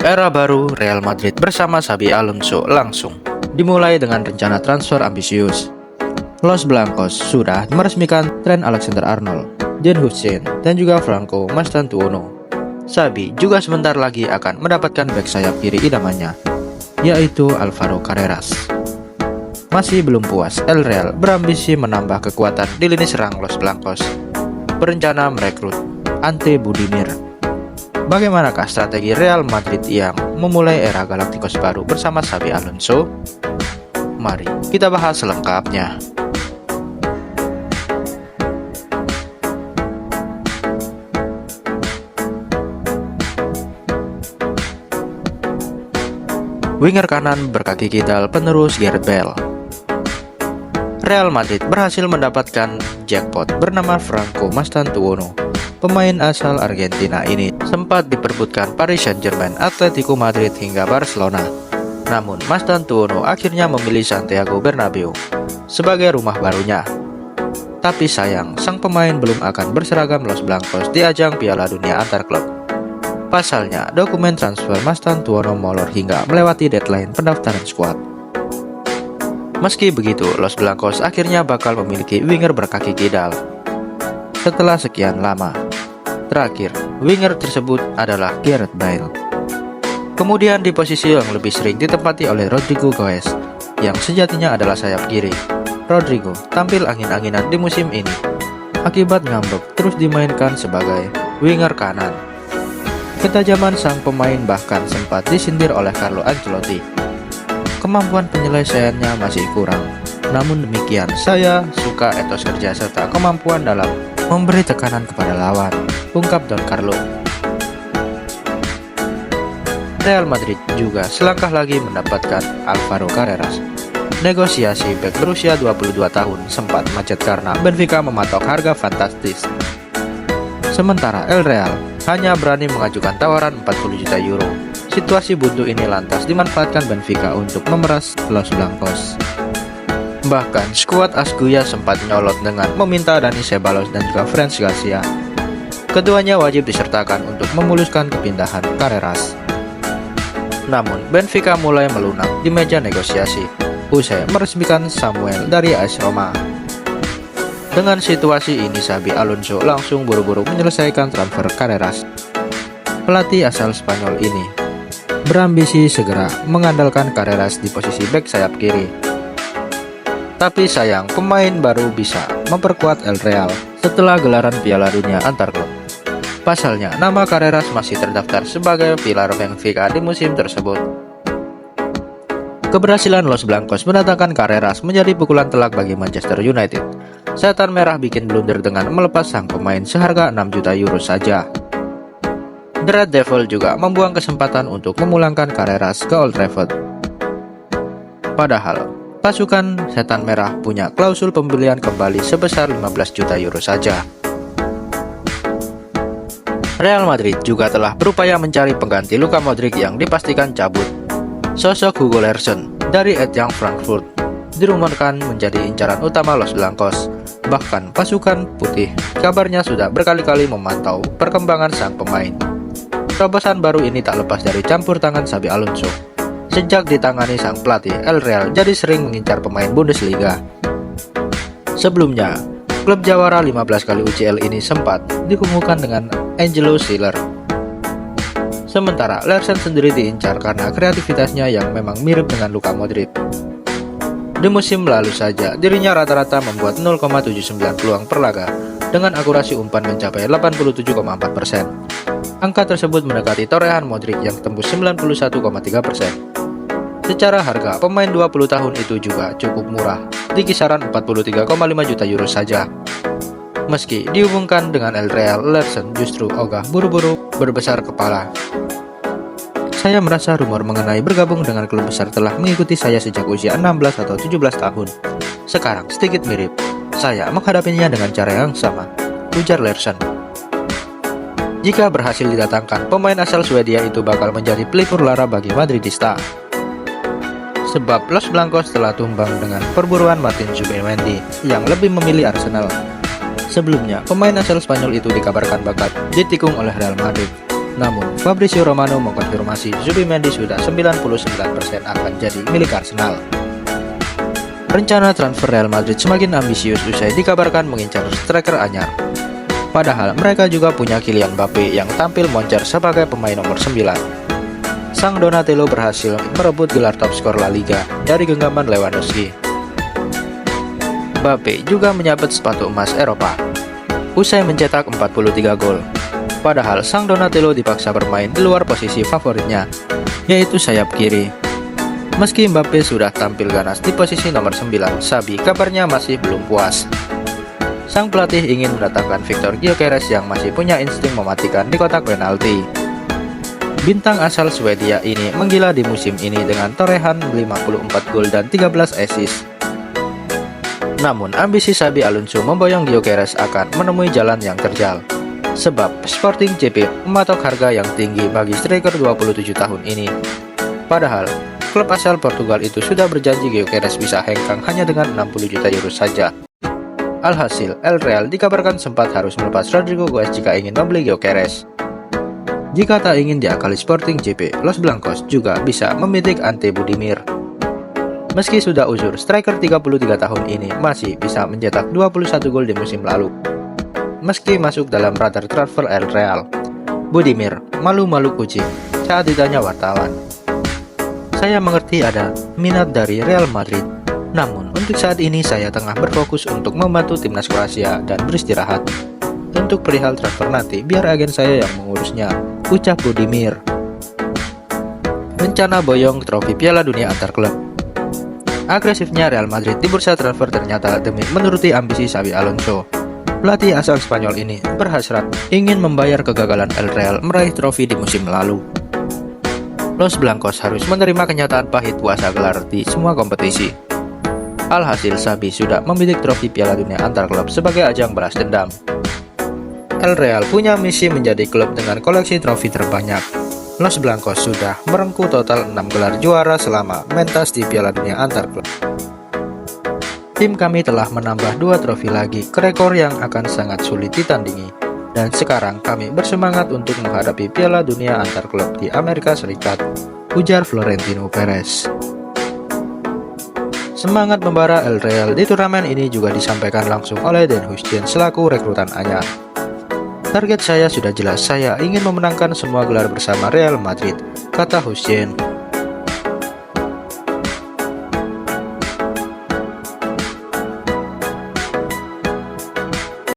Era baru Real Madrid bersama Xabi Alonso langsung dimulai dengan rencana transfer ambisius. Los Blancos sudah meresmikan Trent Alexander-Arnold, Dean Huijsen, dan juga Franco Mastantuono. Xabi juga sebentar lagi akan mendapatkan bek sayap kiri idamannya, yaitu Alvaro Carreras. Masih belum puas, El Real berambisi menambah kekuatan di lini serang Los Blancos, berencana merekrut Ante Budimir. Bagaimanakah strategi Real Madrid yang memulai era Galacticos baru bersama Xabi Alonso? Mari kita bahas selengkapnya. Winger kanan berkaki kidal penerus Gareth Bale. Real Madrid berhasil mendapatkan jackpot bernama Franco Mastantuono. Pemain asal Argentina ini sempat diperebutkan Paris Saint-Germain, Atletico Madrid hingga Barcelona. Namun Mastantuono akhirnya memilih Santiago Bernabeu sebagai rumah barunya. Tapi sayang, sang pemain belum akan berseragam Los Blancos di ajang Piala Dunia antar klub. Pasalnya, dokumen transfer Mastantuono molor hingga melewati deadline pendaftaran skuad. Meski begitu, Los Blancos akhirnya bakal memiliki winger berkaki kidal setelah sekian lama. Terakhir, winger tersebut adalah Gareth Bale. Kemudian di posisi yang lebih sering ditempati oleh Rodrigo Goes, yang sejatinya adalah sayap kiri. Rodrigo tampil angin-anginan di musim ini akibat ngambek terus dimainkan sebagai winger kanan. Ketajaman sang pemain bahkan sempat disindir oleh Carlo Ancelotti. Kemampuan penyelesaiannya masih kurang. Namun demikian, saya suka etos kerja serta kemampuan dalam memberi tekanan kepada lawan, ungkap Don Carlo. Real Madrid juga selangkah lagi mendapatkan Alvaro Carreras. Negosiasi bek berusia 22 tahun sempat macet karena Benfica mematok harga fantastis. Sementara El Real hanya berani mengajukan tawaran 40 juta euro. Situasi buntu ini lantas dimanfaatkan Benfica untuk memeras Los Blancos. Bahkan skuad Ascuya sempat nyolot dengan meminta Dani Ceballos dan juga French Garcia. Keduanya wajib disertakan untuk memuluskan kepindahan Carreras. Namun Benfica mulai melunak di meja negosiasi usai meresmikan Samuel dari AS Roma. Dengan situasi ini, Xabi Alonso langsung buru-buru menyelesaikan transfer Carreras. Pelatih asal Spanyol ini berambisi segera mengandalkan Carreras di posisi bek sayap kiri. Tapi sayang, pemain baru bisa memperkuat El Real setelah gelaran Piala Dunia antar klub. Pasalnya, nama Carreras masih terdaftar sebagai pilar Benfica di musim tersebut. Keberhasilan Los Blancos mendatangkan Carreras menjadi pukulan telak bagi Manchester United. Setan Merah bikin blunder dengan melepas sang pemain seharga 6 juta euro saja. The Red Devil juga membuang kesempatan untuk memulangkan Carreras ke Old Trafford. Padahal pasukan Setan Merah punya klausul pembelian kembali sebesar 15 juta euro saja. Real Madrid juga telah berupaya mencari pengganti Luka Modric yang dipastikan cabut. Sosok Hugo Larsson dari Eintracht Frankfurt dirumorkan menjadi incaran utama Los Blancos. Bahkan pasukan putih kabarnya sudah berkali-kali memantau perkembangan sang pemain. Terobosan baru ini tak lepas dari campur tangan Xabi Alonso. Sejak ditangani sang pelatih, El Real jadi sering mengincar pemain Bundesliga. Sebelumnya, klub jawara 15 kali UCL ini sempat dihubungkan dengan Angelo Schiller. Sementara Larsson sendiri diincar karena kreativitasnya yang memang mirip dengan Luka Modric. Di musim lalu saja, dirinya rata-rata membuat 0,79 peluang per laga dengan akurasi umpan mencapai 87,4%. Angka tersebut mendekati torehan Modric yang tembus 91,3%. Secara harga, pemain 20 tahun itu juga cukup murah, di kisaran 43,5 juta euro saja. Meski dihubungkan dengan El Real, Larsson justru ogah buru-buru berbesar kepala. Saya merasa rumor mengenai bergabung dengan klub besar telah mengikuti saya sejak usia 16 atau 17 tahun. Sekarang sedikit mirip, saya menghadapinya dengan cara yang sama, ujar Larsson. Jika berhasil didatangkan, pemain asal Swedia itu bakal menjadi pelipur lara bagi Madridista. Sebab Los Blancos telah tumbang dengan perburuan Martin Zubimendi yang lebih memilih Arsenal. Sebelumnya, pemain asal Spanyol itu dikabarkan bakal ditikung oleh Real Madrid. Namun, Fabrizio Romano mengkonfirmasi Zubimendi sudah 99% akan jadi milik Arsenal. Rencana transfer Real Madrid semakin ambisius usai dikabarkan mengincar striker anyar. Padahal mereka juga punya Kylian Mbappe yang tampil moncer sebagai pemain nomor 9. Sang Donatello berhasil merebut gelar top skor La Liga dari genggaman Lewandowski. Mbappe juga menyabet sepatu emas Eropa usai mencetak 43 gol. Padahal sang Donatello dipaksa bermain di luar posisi favoritnya, yaitu sayap kiri. Meski Mbappe sudah tampil ganas di posisi nomor 9, Xabi kabarnya masih belum puas. Sang pelatih ingin mendatangkan Victor Gyökeres yang masih punya insting mematikan di kotak penalti. Bintang asal Swedia ini menggila di musim ini dengan torehan 54 gol dan 13 assist. Namun ambisi Xabi Alonso memboyong Gyökeres akan menemui jalan yang terjal. Sebab Sporting CP mematok harga yang tinggi bagi striker 27 tahun ini. Padahal, klub asal Portugal itu sudah berjanji Gyökeres bisa hengkang hanya dengan 60 juta euro saja. Alhasil, El Real dikabarkan sempat harus melepas Rodrigo Goes jika ingin membeli Gyökeres. Jika tak ingin diakali Sporting CP, Los Blancos juga bisa membidik Ante Budimir. Meski sudah uzur, striker 33 tahun ini masih bisa mencetak 21 gol di musim lalu. Meski masuk dalam radar transfer El Real, Budimir malu-malu kucing saat ditanya wartawan. Saya mengerti ada minat dari Real Madrid, namun untuk saat ini saya tengah berfokus untuk membantu timnas Kroasia dan beristirahat. Untuk perihal transfer nanti, biar agen saya yang mengurusnya, ucap Budimir. Rencana boyong trofi Piala Dunia antar klub. Agresifnya Real Madrid di bursa transfer ternyata demi menuruti ambisi Xabi Alonso. Pelatih asal Spanyol ini berhasrat ingin membayar kegagalan El Real meraih trofi di musim lalu. Los Blancos harus menerima kenyataan pahit puasa gelar di semua kompetisi. Alhasil Xabi sudah membidik trofi Piala Dunia antar klub sebagai ajang balas dendam. El Real punya misi menjadi klub dengan koleksi trofi terbanyak. Los Blancos sudah merengkuh total 6 gelar juara selama mentas di Piala Dunia antar klub. Tim kami telah menambah 2 trofi lagi ke rekor yang akan sangat sulit ditandingi. Dan sekarang kami bersemangat untuk menghadapi Piala Dunia antar klub di Amerika Serikat, ujar Florentino Perez. Semangat membara El Real di turnamen ini juga disampaikan langsung oleh Den Huijsen selaku rekrutan anyar. Target saya sudah jelas, saya ingin memenangkan semua gelar bersama Real Madrid, kata Huijsen.